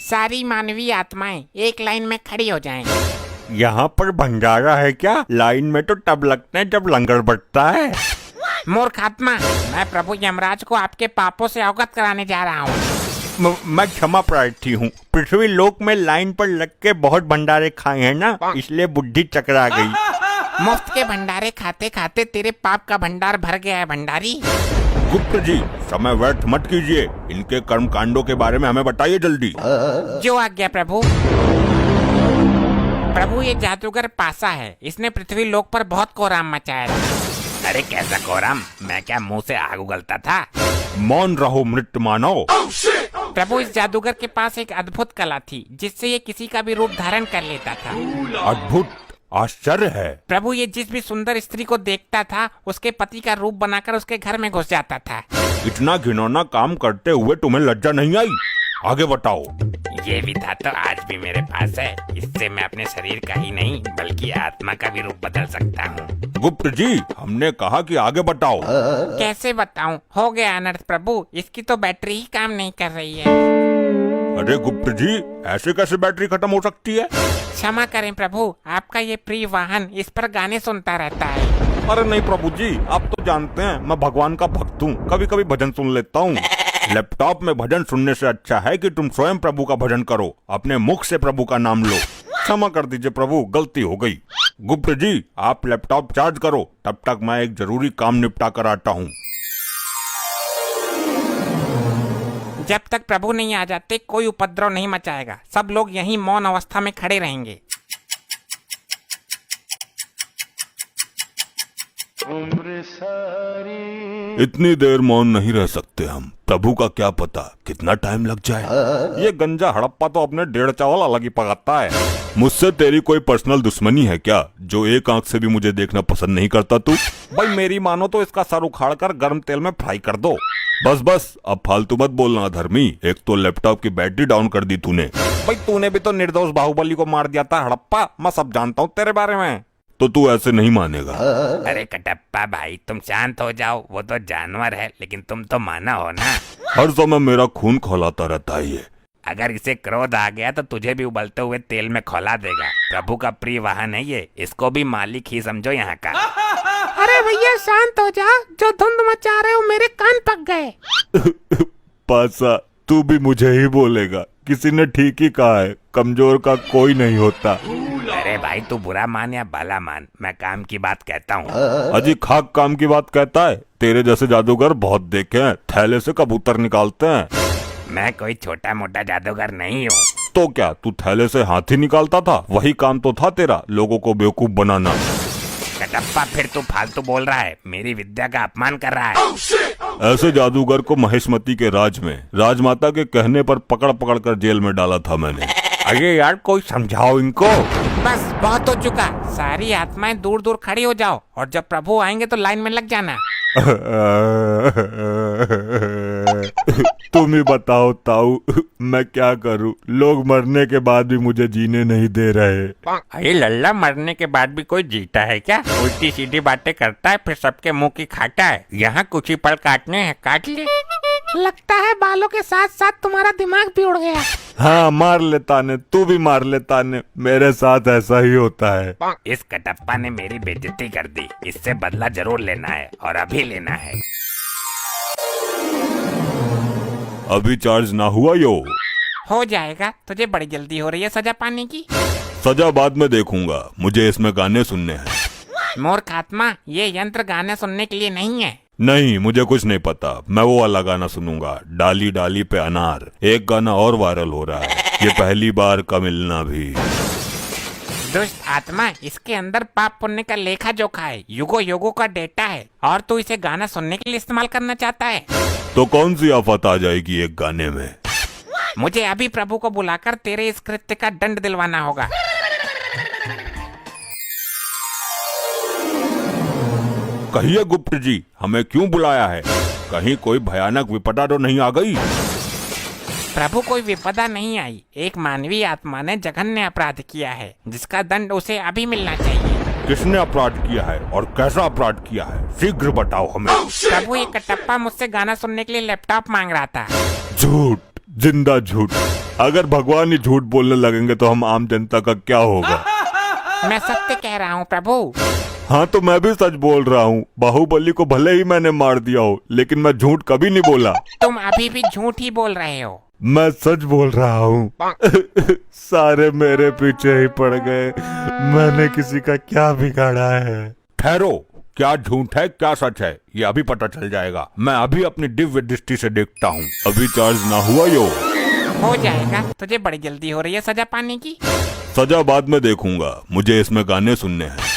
सारी मानवीय आत्माएं एक लाइन में खड़ी हो जाएं। यहाँ पर भंडारा है क्या? लाइन में तो तब लगते हैं जब लंगर बटता है। मूर्ख आत्मा, मैं प्रभु यमराज को आपके पापों से अवगत कराने जा रहा हूँ। मैं क्षमा प्रार्थी हूँ। पृथ्वी लोक में लाइन पर लग के बहुत भंडारे खाए हैं ना, इसलिए बुद्धि चकरा गई। मुफ्त के भंडारे खाते खाते तेरे पाप का भंडार भर गया है भंडारी। गुप्त जी, समय व्यर्थ मत कीजिए। इनके कर्म कांडों के बारे में हमें बताइए जल्दी। जो आज्ञा प्रभु। प्रभु, ये जादूगर पासा है, इसने पृथ्वी लोक पर बहुत कोहराम मचाया था। अरे कैसा कोहराम? मैं क्या मुंह से आग उगलता था? मौन रहो मृत मानव। प्रभु, इस जादूगर के पास एक अद्भुत कला थी जिससे ये किसी का भी रूप धारण कर लेता था। अद्भुत? आश्चर्य है। प्रभु, ये जिस भी सुंदर स्त्री को देखता था उसके पति का रूप बनाकर उसके घर में घुस जाता था। इतना घिनौना काम करते हुए तुम्हें लज्जा नहीं आई? आगे बताओ। ये भी था तो आज भी मेरे पास है। इससे मैं अपने शरीर का ही नहीं बल्कि आत्मा का भी रूप बदल सकता हूँ। गुप्त जी, हमने कहा कि आगे बताओ। कैसे बताऊं? हो गया अनर्थ प्रभु, इसकी तो बैटरी ही काम नहीं कर रही है। अरे गुप्त जी, ऐसे कैसे बैटरी खत्म हो सकती है? क्षमा करें प्रभु, आपका ये प्रिय वाहन इस पर गाने सुनता रहता है। अरे नहीं प्रभु जी, आप तो जानते हैं मैं भगवान का भक्त हूँ, कभी कभी भजन सुन लेता हूँ। लैपटॉप में भजन सुनने से अच्छा है कि तुम स्वयं प्रभु का भजन करो, अपने मुख से प्रभु का नाम लो। क्षमा कर दीजिए प्रभु, गलती हो गई। गुप्त जी, आप लैपटॉप चार्ज करो, तब तक मैं एक जरूरी काम निपटा कर आता हूँ। जब तक प्रभु नहीं आ जाते कोई उपद्रव नहीं मचाएगा। सब लोग यहीं मौन अवस्था में खड़े रहेंगे। इतनी देर मौन नहीं रह सकते हम। प्रभु का क्या पता कितना टाइम लग जाए। ये गंजा हड़प्पा तो अपने डेढ़ चावल अलग ही पकाता है। मुझसे तेरी कोई पर्सनल दुश्मनी है क्या, जो एक आंख से भी मुझे देखना पसंद नहीं करता तू? भाई मेरी मानो तो इसका सर उखाड़ कर गर्म तेल में फ्राई कर दो। बस बस, अब फालतू मत बोलना धर्मी। एक तो लैपटॉप की बैटरी डाउन कर दी तूने। भाई तूने भी तो निर्दोष बाहुबली को मार दिया था हड़प्पा, मैं सब जानता हूँ तेरे बारे में। तो तू ऐसे नहीं मानेगा। अरे कटप्पा भाई, तुम शांत हो जाओ। वो तो जानवर है लेकिन तुम तो माना हो ना। हर समय मेरा खून खौलाता रहता है ये। अगर इसे क्रोध आ गया तो तुझे भी उबलते हुए तेल में खौला देगा। प्रभु का प्रिय वाहन है ये, इसको भी मालिक ही समझो यहाँ का। अरे भैया शांत हो जा, जो धुंध मचा रहे हो मेरे कान पक गए। पासा, तू भी मुझे ही बोलेगा? किसी ने ठीक ही कहा है, कमजोर का कोई नहीं होता। अरे भाई, तू बुरा मान या भला मान, मैं काम की बात कहता हूँ। अजी खाक काम की बात कहता है? तेरे जैसे जादूगर बहुत देखे हैं, थैले से कबूतर निकालते हैं। मैं कोई छोटा मोटा जादूगर नहीं हूँ। तो क्या तू थैले से हाथी निकालता था? वही काम तो था तेरा, लोगों को बेवकूफ बनाना। कटप्पा, फिर तू फालतू बोल रहा है, मेरी विद्या का अपमान कर रहा है। ऐसे जादूगर को महेशमती के राज में राजमाता के कहने पर पकड़ पकड़ कर जेल में डाला था मैंने। अरे यार, कोई समझाओ इनको। बस बहुत हो चुका, सारी आत्माएं दूर दूर खड़ी हो जाओ और जब प्रभु आएंगे तो लाइन में लग जाना। तुम ही बताओ ताऊ, मैं क्या करूं? लोग मरने के बाद भी मुझे जीने नहीं दे रहे। अरे लल्ला, मरने के बाद भी कोई जीता है क्या? उल्टी सीधी बातें करता है फिर सबके मुंह की खाता है। यहाँ कुछ ही पल काटने हैं, काट ले। लगता है बालों के साथ साथ तुम्हारा दिमाग भी उड़ गया। हाँ, मार लेता ने, तू भी मार लेता ने, मेरे साथ ऐसा ही होता है। इस कटप्पा ने मेरी बेइज्जती कर दी, इससे बदला जरूर लेना है और अभी लेना है। अभी चार्ज ना हुआ यो? हो जाएगा, तुझे बड़ी जल्दी हो रही है सजा पाने की। सजा बाद में देखूंगा, मुझे इसमें गाने सुनने हैं। मूर्ख आत्मा, ये यंत्र गाने सुनने के लिए नहीं है। नहीं, मुझे कुछ नहीं पता। मैं वो वाला गाना सुनूंगा, डाली डाली पे अनार। एक गाना और वायरल हो रहा है, ये पहली बार का मिलना भी। दुष्ट आत्मा, इसके अंदर पाप पुण्य का लेखा जोखा है, युगो युगो का डेटा है और तू इसे गाना सुनने के लिए इस्तेमाल करना चाहता है। तो कौन सी आफत आ जाएगी एक गाने में? मुझे अभी प्रभु को बुलाकर तेरे इस कृत्य का दंड दिलवाना होगा। कहिए गुप्त जी, हमें क्यों बुलाया है? कहीं कोई भयानक विपदा तो नहीं आ गई? प्रभु, कोई विपदा नहीं आई। एक मानवीय आत्मा ने जघन्य अपराध किया है जिसका दंड उसे अभी मिलना चाहिए। किसने अपराध किया है और कैसा अपराध किया है? शीघ्र बताओ हमें। प्रभु, ये कटप्पा मुझसे गाना सुनने के लिए लैपटॉप मांग रहा था। झूठ! जिंदा झूठ। अगर भगवान ही झूठ बोलने लगेंगे तो हम आम जनता का क्या होगा। मैं सत्य कह रहा हूँ प्रभु। हाँ तो मैं भी सच बोल रहा हूँ। बाहुबली को भले ही मैंने मार दिया हो, लेकिन मैं झूठ कभी नहीं बोला। तुम अभी भी झूठ ही बोल रहे हो। मैं सच बोल रहा हूँ। सारे मेरे पीछे ही पड़ गए। मैंने किसी का क्या बिगाड़ा है। ठहरो, क्या झूठ है क्या सच है ये अभी पता चल जाएगा। मैं अभी अपनी दिव्य दृष्टि से देखता हूँ। अभी चार्ज ना हुआ यो। हो जाएगा, तुझे बड़ी जल्दी हो रही है सजा पाने की। सजा बाद में देखूंगा, मुझे इसमें गाने सुनने हैं।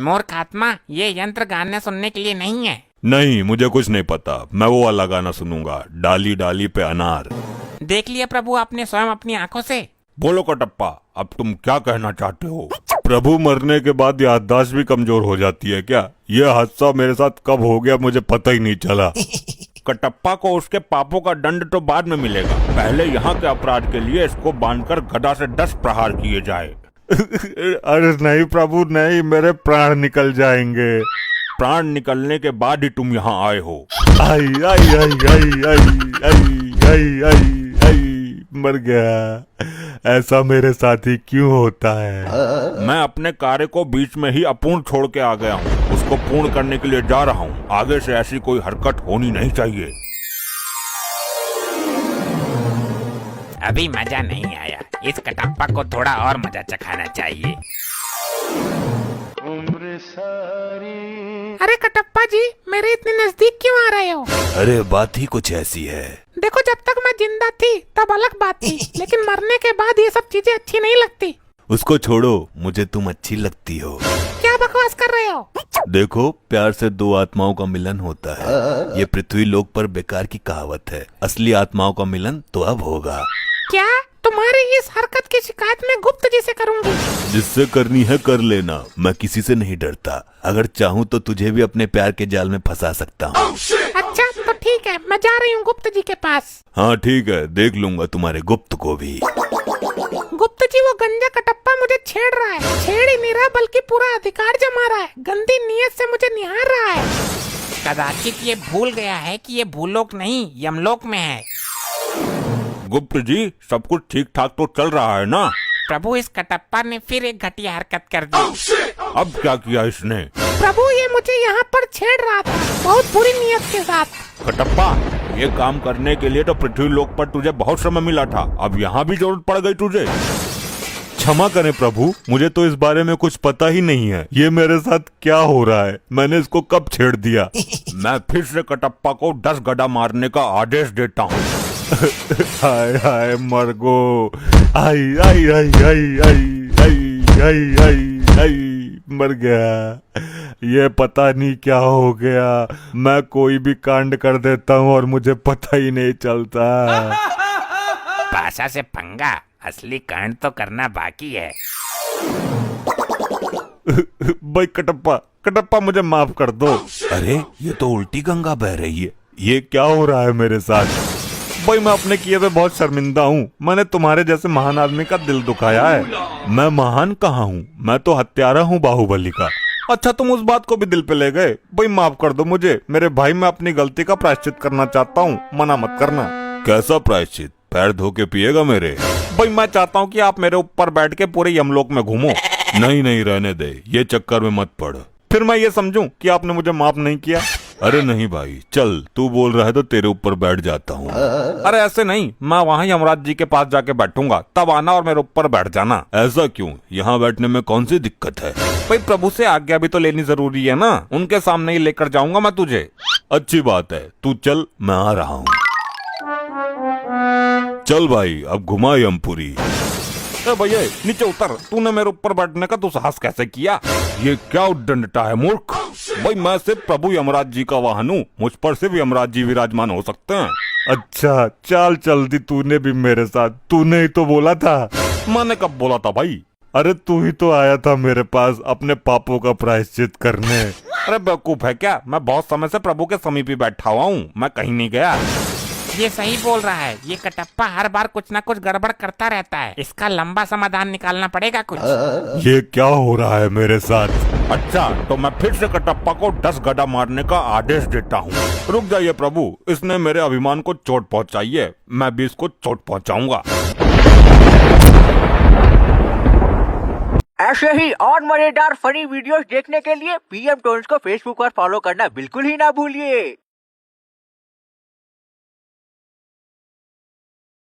मूर्ख आत्मा, ये यंत्र गाने सुनने के लिए नहीं है। नहीं, मुझे कुछ नहीं पता। मैं वो वाला गाना सुनूंगा, डाली डाली पे अनार। देख लिया प्रभु आपने स्वयं अपनी आंखों से। बोलो कटप्पा, अब तुम क्या कहना चाहते हो। प्रभु मरने के बाद याददाश्त भी कमजोर हो जाती है क्या। यह हादसा मेरे साथ कब हो गया मुझे पता ही नहीं चला। कटप्पा को उसके पापों का दंड तो बाद में मिलेगा। पहले यहाँ के अपराध के लिए इसको बांधकर गदा से 10 प्रहार किए जाए। अरे नहीं प्रभु नहीं, मेरे प्राण निकल जाएंगे। प्राण निकलने के बाद ही तुम यहाँ आए हो। आई आई आई आई आई आई आई आई आई मर गया। ऐसा मेरे साथ ही क्यों होता है। मैं अपने कार्य को बीच में ही अपूर्ण छोड़ के आ गया हूँ। उसको पूर्ण करने के लिए जा रहा हूँ। आगे से ऐसी कोई हरकत होनी नहीं चाहिए। अभी मजा नहीं आया, इस कटप्पा को थोड़ा और मजा चखाना चाहिए। अरे कटप्पा जी, मेरे इतने नजदीक क्यों आ रहे हो। अरे बात ही कुछ ऐसी है। देखो, जब तक मैं जिंदा थी तब अलग बात थी, लेकिन मरने के बाद ये सब चीजें अच्छी नहीं लगती। उसको छोड़ो, मुझे तुम अच्छी लगती हो। क्या बकवास कर रहे हो। देखो, प्यार से 2 आत्माओं का मिलन होता है। ये पृथ्वी लोक पर बेकार की कहावत है। असली आत्माओं का मिलन तो अब होगा। क्या तुम्हारी इस हरकत की शिकायत मैं गुप्त जी से करूंगी। जिससे करनी है कर लेना, मैं किसी से नहीं डरता। अगर चाहूँ तो तुझे भी अपने प्यार के जाल में फंसा सकता हूँ। अच्छा तो ठीक है, मैं जा रही हूँ गुप्त जी के पास। हाँ ठीक है, देख लूंगा तुम्हारे गुप्त को भी। गुप्त जी, वो गंजा कटप्पा मुझे छेड़ रहा है। छेड़ ही नहीं रहा बल्कि पूरा अधिकार जमा रहा है। गंदी नीयत से मुझे निहार रहा है। कदाचित ये भूल गया है कि ये भूलोक नहीं यमलोक में है। गुप्त जी, सब कुछ ठीक ठाक तो चल रहा है ना। प्रभु, इस कटप्पा ने फिर एक घटिया हरकत कर दी। अब क्या किया इसने। प्रभु, ये मुझे यहाँ पर छेड़ रहा था बहुत बुरी नीयत के साथ। कटप्पा, ये काम करने के लिए तो पृथ्वी लोक पर तुझे बहुत समय मिला था। अब यहाँ भी जरूरत पड़ गई तुझे। क्षमा करें प्रभु, मुझे तो इस बारे में कुछ पता ही नहीं है। ये मेरे साथ क्या हो रहा है, मैंने इसको कब छेड़ दिया। मैं फिर से कटप्पा को 10 गदा मारने का आदेश देता हूँ। हाय हाय मरगो, आई आई आई आई आई आई आई आई आई मर गया। ये पता नहीं क्या हो गया। मैं कोई भी कांड कर देता हूँ और मुझे पता ही नहीं चलता। पासा से पंगा, असली कांड तो करना बाकी है। भाई कटप्पा, कटप्पा मुझे माफ कर दो। अरे ये तो उल्टी गंगा बह रही है। ये क्या हो रहा है मेरे साथ। भाई मैं अपने किए पे बहुत शर्मिंदा हूँ। मैंने तुम्हारे जैसे महान आदमी का दिल दुखाया है। मैं महान कहाँ हूँ, मैं तो हत्यारा हूँ बाहुबली का। अच्छा तुम उस बात को भी दिल पे ले गए। भाई माफ कर दो मुझे। मेरे भाई, मैं अपनी गलती का प्रायश्चित करना चाहता हूँ, मना मत करना। कैसा प्रायश्चित, पैर धो के पिएगा मेरे। भाई मैं चाहता हूँ कि आप मेरे ऊपर बैठ के पूरे यमलोक में घूमो। नहीं नहीं रहने दे, ये चक्कर में मत पड़। फिर मैं ये समझूं कि आपने मुझे माफ नहीं किया। अरे नहीं भाई, चल तू बोल रहा है तो तेरे ऊपर बैठ जाता हूँ। अरे ऐसे नहीं, मैं वहाँ यमराज जी के पास जाके बैठूंगा, तब आना और मेरे ऊपर बैठ जाना। ऐसा क्यों, यहाँ बैठने में कौन सी दिक्कत है। भाई प्रभु से आज्ञा भी तो लेनी जरूरी है ना। उनके सामने ही लेकर जाऊंगा मैं तुझे। अच्छी बात है, तू चल, मैं आ रहा हूँ। चल भाई, अब घुमा यमपुरी। भैया नीचे उतर, तूने मेरे ऊपर बैठने का दुस्साहस कैसे किया। ये क्या उद्दंडता है मूर्ख। भाई मैं सिर्फ प्रभु यमराज जी का वाहन हूँ, मुझ पर सिर्फ यमराज जी विराजमान हो सकते हैं। अच्छा चल जल्दी, तूने भी मेरे साथ। तूने ही तो बोला था। मैंने कब बोला था भाई। अरे तू ही तो आया था मेरे पास अपने पापों का प्रायश्चित करने। अरे बेवकूफ है क्या, मैं बहुत समय से प्रभु के समीप ही बैठा हुआ हूँ, मैं कहीं नहीं गया। ये सही बोल रहा है, ये कटप्पा हर बार कुछ ना कुछ गड़बड़ करता रहता है। इसका लंबा समाधान निकालना पड़ेगा कुछ। ये क्या हो रहा है मेरे साथ? अच्छा, तो मैं फिर से कटप्पा को 10 गड्ढा मारने का आदेश देता हूँ। रुक जाइए प्रभु, इसने मेरे अभिमान को चोट पहुँचाई है, मैं भी इसको चोट पहुँचाऊंगा। ऐसे ही और मजेदार फनी वीडियोस देखने के लिए पीएम टोन्स को फेसबुक पर फॉलो करना बिल्कुल ही ना भूलिए।